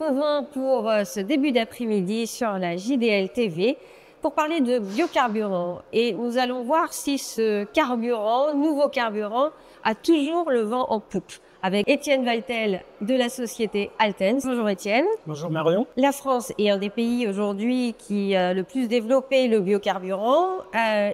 retrouvons pour ce début d'après-midi sur la JDL TV pour parler de biocarburant. Et nous allons voir si ce carburant, nouveau carburant, a toujours le vent en poupe. Avec Étienne Valtel de la société Altens. Bonjour Étienne. Bonjour Marion. La France est un des pays aujourd'hui qui a le plus développé le biocarburant.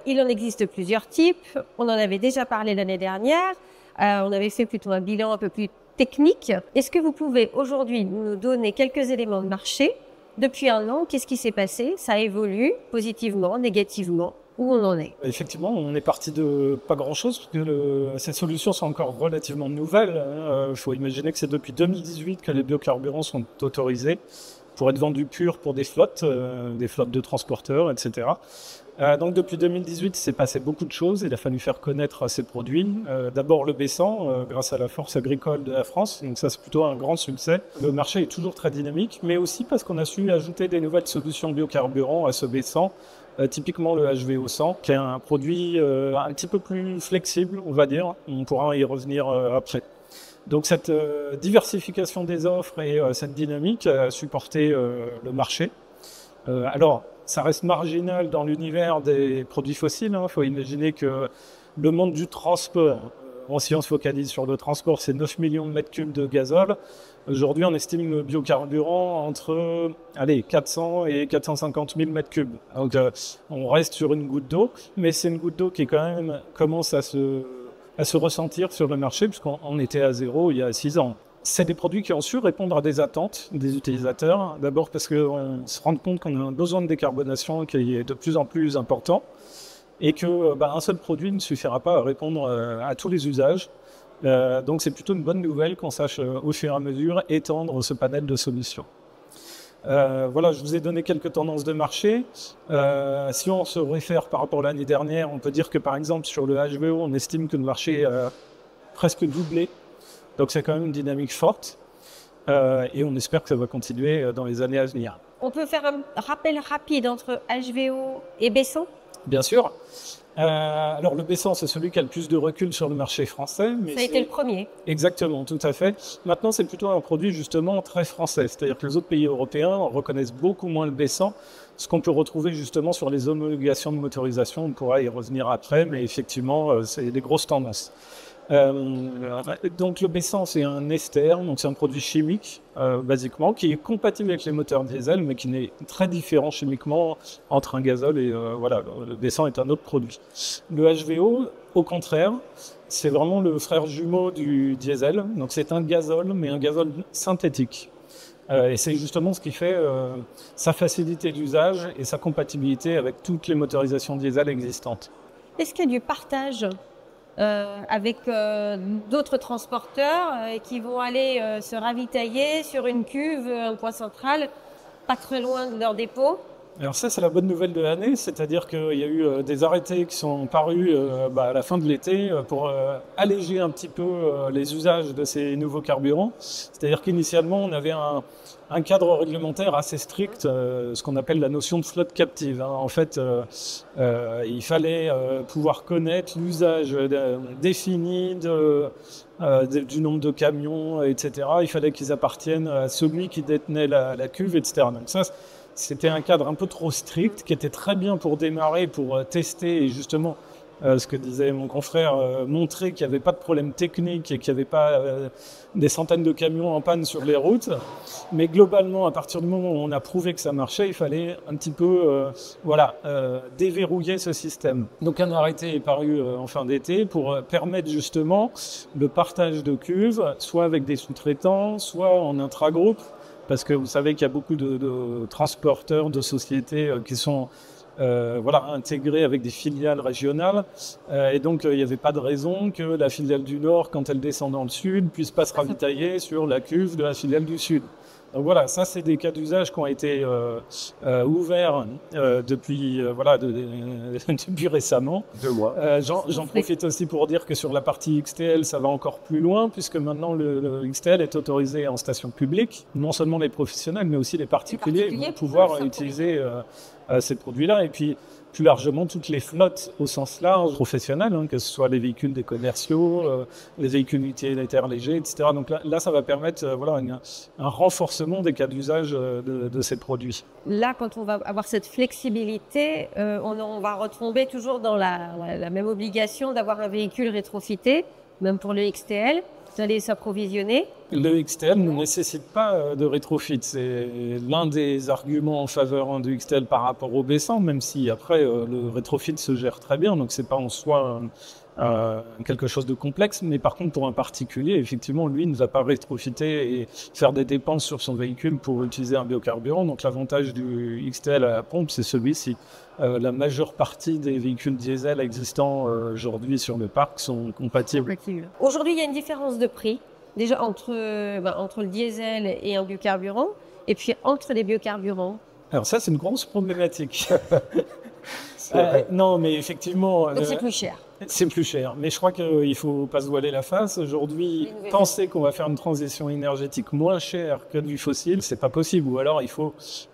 Il en existe plusieurs types. On en avait déjà parlé l'année dernière. On avait fait plutôt un bilan un peu plus technique. Est-ce que vous pouvez aujourd'hui nous donner quelques éléments de marché? Depuis un an, qu'est-ce qui s'est passé? Ça évolue positivement, négativement? Où on en est? Effectivement, on est parti de pas grand-chose, parce que ces solutions sont encore relativement nouvelles. Il faut imaginer que c'est depuis 2018 que les biocarburants sont autorisés pour être vendus purs pour des flottes de transporteurs, etc. Donc depuis 2018, il s'est passé beaucoup de choses. Il a fallu faire connaître ces produits. D'abord le baissant, grâce à la force agricole de la France. Donc ça, c'est plutôt un grand succès. Le marché est toujours très dynamique, mais aussi parce qu'on a su ajouter des nouvelles solutions biocarburants à ce baissant. Typiquement le HVO 100, qui est un produit un petit peu plus flexible, on va dire. On pourra y revenir après. Donc cette diversification des offres et cette dynamique a supporté le marché. Alors, ça reste marginal dans l'univers des produits fossiles. Il faut imaginer que le monde du transport, si on se focalise sur le transport, c'est 9 millions de mètres cubes de gazole. Aujourd'hui, on estime le biocarburant entre 400 et 450 000 mètres cubes. Donc, on reste sur une goutte d'eau, mais c'est une goutte d'eau qui quand même commence à se ressentir sur le marché, puisqu'on était à zéro il y a 6 ans. C'est des produits qui ont su répondre à des attentes des utilisateurs. D'abord parce qu'on se rend compte qu'on a un besoin de décarbonation qui est de plus en plus important et qu'un seul produit ne suffira pas à répondre à tous les usages. Donc c'est plutôt une bonne nouvelle qu'on sache au fur et à mesure étendre ce panel de solutions. Voilà, je vous ai donné quelques tendances de marché. Si on se réfère par rapport à l'année dernière, on peut dire que par exemple sur le HVO, on estime que le marché a presque doublé. Donc c'est quand même une dynamique forte et on espère que ça va continuer dans les années à venir. On peut faire un rappel rapide entre HVO et baissant? Bien sûr. Alors le baissant, c'est celui qui a le plus de recul sur le marché français. Mais ça a été le premier. Exactement, tout à fait. Maintenant, c'est plutôt un produit justement très français. C'est-à-dire que les autres pays européens reconnaissent beaucoup moins le baissant, ce qu'on peut retrouver justement sur les homologations de motorisation. On pourra y revenir après, mais effectivement, c'est des grosses tendances. Donc le baissant, c'est un ester, donc c'est un produit chimique basiquement qui est compatible avec les moteurs diesel, mais qui n'est très différent chimiquement entre un gazole et voilà, le baissant est un autre produit. Le HVO, au contraire, c'est vraiment le frère jumeau du diesel, donc c'est un gazole, mais un gazole synthétique. Et c'est justement ce qui fait sa facilité d'usage et sa compatibilité avec toutes les motorisations diesel existantes. Est-ce qu'il y a du partage avec d'autres transporteurs qui vont aller se ravitailler sur une cuve, un point central, pas très loin de leur dépôt? Alors ça, c'est la bonne nouvelle de l'année, c'est-à-dire qu'il y a eu des arrêtés qui sont parus à la fin de l'été pour alléger un petit peu les usages de ces nouveaux carburants. C'est-à-dire qu'initialement, on avait un cadre réglementaire assez strict, ce qu'on appelle la notion de flotte captive. En fait, il fallait pouvoir connaître l'usage défini du nombre de camions, etc. Il fallait qu'ils appartiennent à celui qui détenait la cuve, etc. Donc ça, c'était un cadre un peu trop strict qui était très bien pour démarrer, pour tester et justement ce que disait mon confrère, montrer qu'il n'y avait pas de problème technique et qu'il n'y avait pas des centaines de camions en panne sur les routes. Mais globalement, à partir du moment où on a prouvé que ça marchait, il fallait un petit peu déverrouiller ce système. Donc un arrêté est paru en fin d'été pour permettre justement le partage de cuves, soit avec des sous-traitants, soit en intragroupe. Parce que vous savez qu'il y a beaucoup de transporteurs, de sociétés qui sont intégrés avec des filiales régionales. Et donc, il n'y avait pas de raison que la filiale du Nord, quand elle descend dans le Sud, ne puisse pas se ravitailler sur la cuve de la filiale du Sud. Donc voilà, ça c'est des cas d'usage qui ont été ouverts depuis récemment. 2 mois. J'en profite aussi pour dire que sur la partie XTL, ça va encore plus loin, puisque maintenant le XTL est autorisé en station publique. Non seulement les professionnels, mais aussi les particuliers vont pouvoir utiliser ces produits-là. Et puis, plus largement toutes les flottes au sens large, professionnelles, hein, que ce soit les véhicules des commerciaux, les véhicules utilitaires légers, etc. Donc là ça va permettre un renforcement des cas d'usage de ces produits. Là, quand on va avoir cette flexibilité, on va retomber toujours dans la même obligation d'avoir un véhicule rétrofité, même pour le XTL. Vous allez s'approvisionner. Le XTL ne nécessite pas de rétrofit. C'est l'un des arguments en faveur du XTL par rapport au B100, même si après le rétrofit se gère très bien, donc c'est pas en soi quelque chose de complexe. Mais par contre, pour un particulier, effectivement, lui ne va pas rétrofiter et faire des dépenses sur son véhicule pour utiliser un biocarburant. Donc l'avantage du XTL à la pompe, c'est celui-ci. La majeure partie des véhicules diesel existants aujourd'hui sur le parc sont compatibles. Aujourd'hui, il y a une différence de prix, déjà entre le diesel et un biocarburant, et puis entre les biocarburants. Alors ça, c'est une grosse problématique. Non, mais effectivement... Donc c'est plus cher. C'est plus cher, mais je crois qu'il ne faut pas se voiler la face. Aujourd'hui, penser qu'on va faire une transition énergétique moins chère que du fossile, c'est pas possible. Ou alors il faut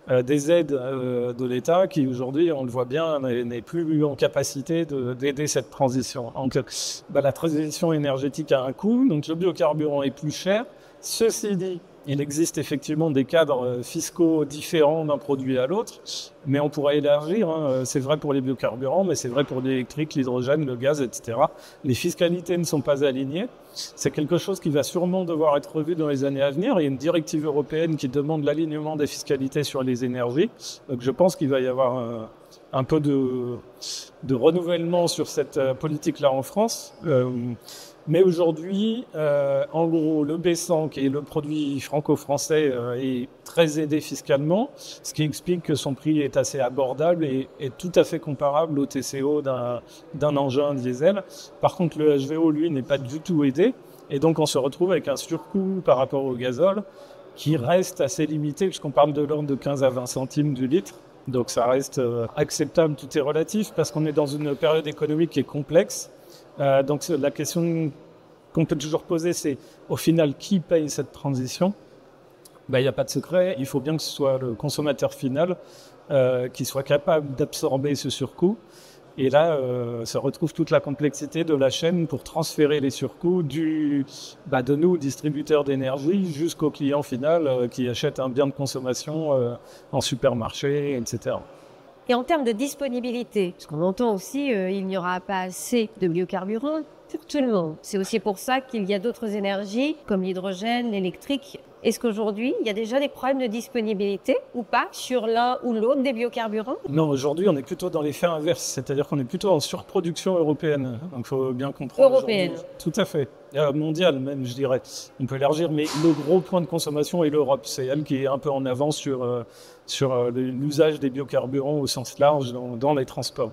des aides de l'État qui aujourd'hui, on le voit bien, n'est plus en capacité d'aider cette transition. Donc la transition énergétique a un coût, donc le biocarburant est plus cher. Ceci dit, il existe effectivement des cadres fiscaux différents d'un produit à l'autre, mais on pourrait élargir. Hein. C'est vrai pour les biocarburants, mais c'est vrai pour l'électrique, l'hydrogène, le gaz, etc. Les fiscalités ne sont pas alignées. C'est quelque chose qui va sûrement devoir être revu dans les années à venir. Il y a une directive européenne qui demande l'alignement des fiscalités sur les énergies. Donc je pense qu'il va y avoir un peu de renouvellement sur cette politique-là en France. Mais aujourd'hui, en gros, le B100, qui est le produit franco-français, est très aidé fiscalement, ce qui explique que son prix est assez abordable et est tout à fait comparable au TCO d'un engin diesel. Par contre, le HVO, lui, n'est pas du tout aidé. Et donc, on se retrouve avec un surcoût par rapport au gazole qui reste assez limité, puisqu'on parle de l'ordre de 15 à 20 centimes du litre. Donc, ça reste acceptable, tout est relatif, parce qu'on est dans une période économique qui est complexe. Donc la question qu'on peut toujours poser, c'est au final qui paye cette transition? Il n'y a pas de secret, il faut bien que ce soit le consommateur final qui soit capable d'absorber ce surcoût. Et là, ça retrouve toute la complexité de la chaîne pour transférer les surcoûts de nous, distributeurs d'énergie, jusqu'au client final qui achète un bien de consommation en supermarché, etc. Et en termes de disponibilité, parce qu'on entend aussi il n'y aura pas assez de biocarburants pour tout le monde. C'est aussi pour ça qu'il y a d'autres énergies comme l'hydrogène, l'électrique. Est-ce qu'aujourd'hui, il y a déjà des problèmes de disponibilité ou pas sur l'un ou l'autre des biocarburants? Non, aujourd'hui, on est plutôt dans l'effet inverse, c'est-à-dire qu'on est plutôt en surproduction européenne. Donc, il faut bien comprendre. Européenne. Tout à fait. Mondiale même, je dirais. On peut élargir, mais le gros point de consommation est l'Europe. C'est elle qui est un peu en avance sur l'usage des biocarburants au sens large dans les transports.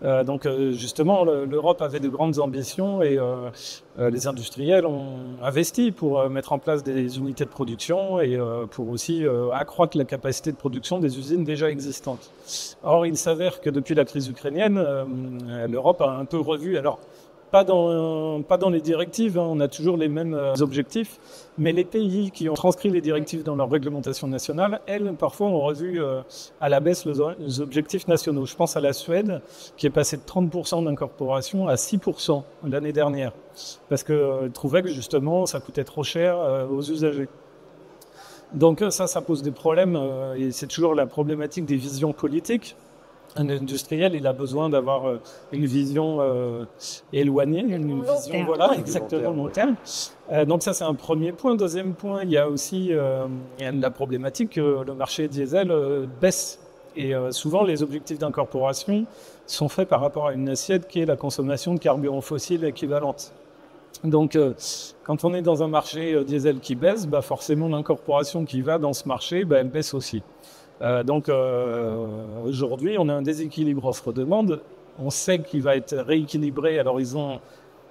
Donc justement, l'Europe avait de grandes ambitions et les industriels ont investi pour mettre en place des unités de production et pour aussi accroître la capacité de production des usines déjà existantes. Or, il s'avère que depuis la crise ukrainienne, l'Europe a un peu revu. Alors, pas dans les directives, hein, on a toujours les mêmes objectifs, mais les pays qui ont transcrit les directives dans leur réglementation nationale, elles, parfois, ont revu à la baisse les objectifs nationaux. Je pense à la Suède, qui est passée de 30% d'incorporation à 6% l'année dernière, parce qu'elle trouvait que, justement, ça coûtait trop cher aux usagers. Donc ça pose des problèmes, et c'est toujours la problématique des visions politiques. Un industriel, il a besoin d'avoir une vision éloignée, une vision, voilà, exactement long terme. Donc ça, c'est un premier point. Deuxième point, il y a aussi la problématique que le marché diesel baisse. Et souvent, les objectifs d'incorporation sont faits par rapport à une assiette qui est la consommation de carburant fossile équivalente. Donc, quand on est dans un marché diesel qui baisse, forcément, l'incorporation qui va dans ce marché, elle baisse aussi. Donc aujourd'hui, on a un déséquilibre offre-demande. On sait qu'il va être rééquilibré à l'horizon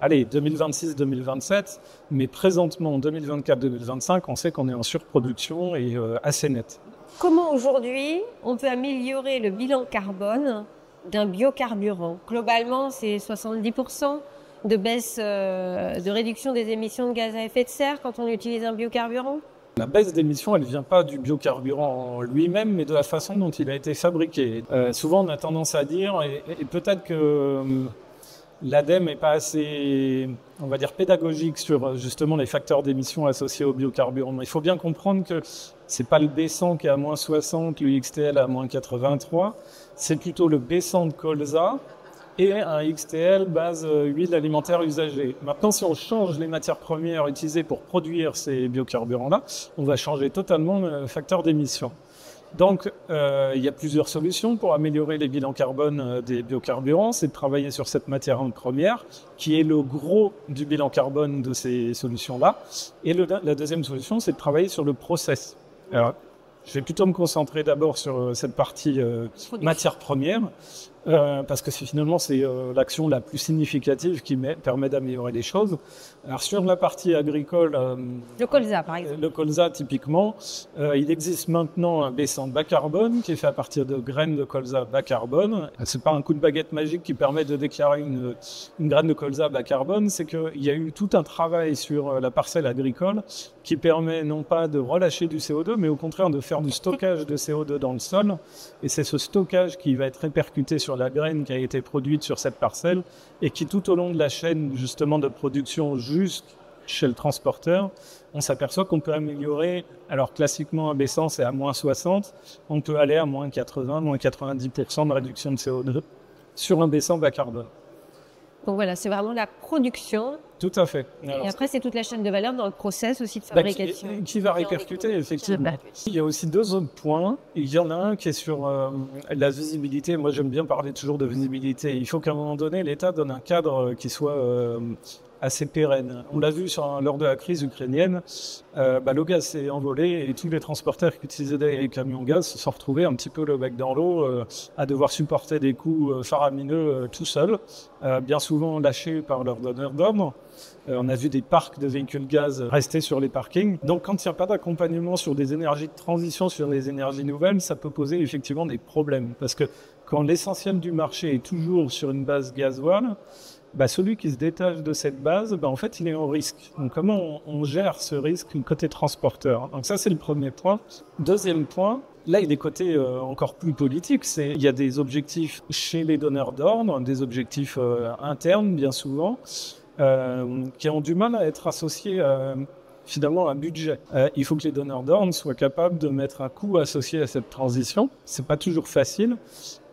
2026-2027, mais présentement en 2024-2025, on sait qu'on est en surproduction et assez net. Comment aujourd'hui on peut améliorer le bilan carbone d'un biocarburant? Globalement, c'est 70% de baisse, de réduction des émissions de gaz à effet de serre quand on utilise un biocarburant? La baisse d'émissions, elle ne vient pas du biocarburant lui-même, mais de la façon dont il a été fabriqué. Souvent, on a tendance à dire, et peut-être que l'ADEME n'est pas assez, on va dire, pédagogique sur justement les facteurs d'émissions associés au biocarburant. Mais il faut bien comprendre que c'est pas le B100 qui est à moins 60, le XTL à moins 83, c'est plutôt le B100 de colza et un XTL base huile alimentaire usagée. Maintenant, si on change les matières premières utilisées pour produire ces biocarburants-là, on va changer totalement le facteur d'émission. Donc, il y a plusieurs solutions pour améliorer les bilans carbone des biocarburants. C'est de travailler sur cette matière première, qui est le gros du bilan carbone de ces solutions-là. Et la deuxième solution, c'est de travailler sur le process. Alors, je vais plutôt me concentrer d'abord sur cette partie matière première, parce que finalement c'est l'action la plus significative qui permet d'améliorer les choses. Alors sur la partie agricole, le colza par exemple. Le colza typiquement, il existe maintenant un B100 bas carbone qui est fait à partir de graines de colza bas carbone. C'est pas un coup de baguette magique qui permet de déclarer une graine de colza bas carbone, c'est qu'il y a eu tout un travail sur la parcelle agricole qui permet non pas de relâcher du CO2, mais au contraire de faire du stockage de CO2 dans le sol. Et c'est ce stockage qui va être répercuté sur la graine qui a été produite sur cette parcelle et qui tout au long de la chaîne justement de production jusque chez le transporteur, on s'aperçoit qu'on peut améliorer. Alors classiquement un B100 c'est à moins 60, on peut aller à moins 80, moins 90% de réduction de CO2 sur un B100 bas carbone. Donc voilà, c'est vraiment la production. Tout à fait. Alors, et après, c'est toute la chaîne de valeur dans le process aussi de fabrication. Qui va répercuter, effectivement. Il y a aussi deux autres points. Il y en a un qui est sur la visibilité. Moi, j'aime bien parler toujours de visibilité. Il faut qu'à un moment donné, l'État donne un cadre qui soit assez pérenne. On l'a vu lors de la crise ukrainienne, le gaz s'est envolé et tous les transporteurs qui utilisaient des camions gaz se sont retrouvés un petit peu le bec dans l'eau, à devoir supporter des coûts faramineux tout seuls, bien souvent lâchés par leurs donneurs d'ordre. On a vu des parcs de véhicules gaz rester sur les parkings. Donc quand il n'y a pas d'accompagnement sur des énergies de transition, sur des énergies nouvelles, ça peut poser effectivement des problèmes. Parce que quand l'essentiel du marché est toujours sur une base gasoil, celui qui se détache de cette base, en fait, il est en risque. Donc, comment on gère ce risque côté transporteur? Donc, ça, c'est le premier point. Deuxième point, là, il est côté encore plus politique. Il y a des objectifs chez les donneurs d'ordre, des objectifs internes, bien souvent, qui ont du mal à être associés finalement à un budget. Il faut que les donneurs d'ordre soient capables de mettre un coût associé à cette transition. C'est pas toujours facile.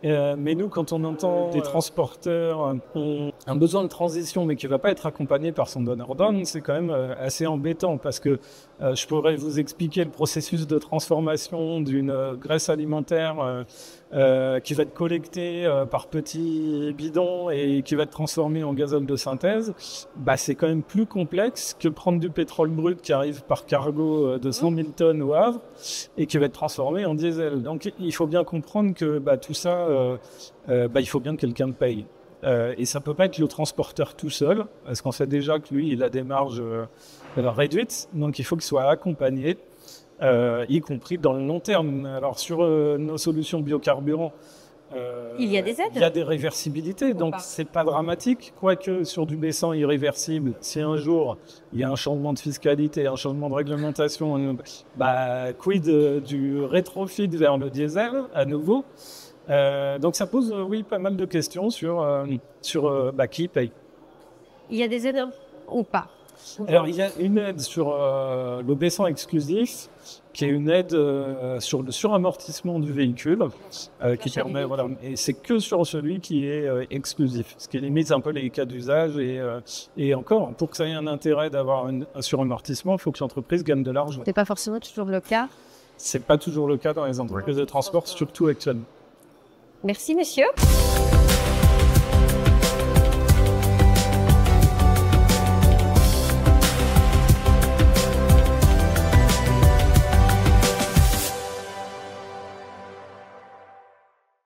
Mais nous, quand on entend des transporteurs ont un besoin de transition, mais qui ne va pas être accompagné par son donneur d'ordre, c'est quand même assez embêtant parce que je pourrais vous expliquer le processus de transformation d'une graisse alimentaire qui va être collectée par petits bidons et qui va être transformée en gazole de synthèse. C'est quand même plus complexe que prendre du pétrole brut qui arrive par cargo de 100 000 tonnes au Havre et qui va être transformé en diesel. Donc il faut bien comprendre que tout ça, il faut bien que quelqu'un le paye. Et ça peut pas être le transporteur tout seul, parce qu'on sait déjà que lui, il a des marges réduites, donc il faut qu'il soit accompagné, y compris dans le long terme. Alors sur nos solutions biocarburants, il y a des aides. Il y a des réversibilités, donc c'est pas dramatique. Quoique sur du B100 irréversible, si un jour il y a un changement de fiscalité, un changement de réglementation, quid du rétrofit vers le diesel à nouveau. Donc ça pose pas mal de questions sur qui paye. Il y a des aides ou pas? Alors il y a une aide sur le B100 exclusif qui est une aide sur le suramortissement du véhicule qui permet, et c'est que sur celui qui est exclusif, ce qui limite un peu les cas d'usage et encore, pour que ça ait un intérêt d'avoir un suramortissement, il faut que l'entreprise gagne de l'argent. C'est pas forcément toujours le cas. C'est pas toujours le cas dans les entreprises de transport, surtout actuellement. Merci, monsieur.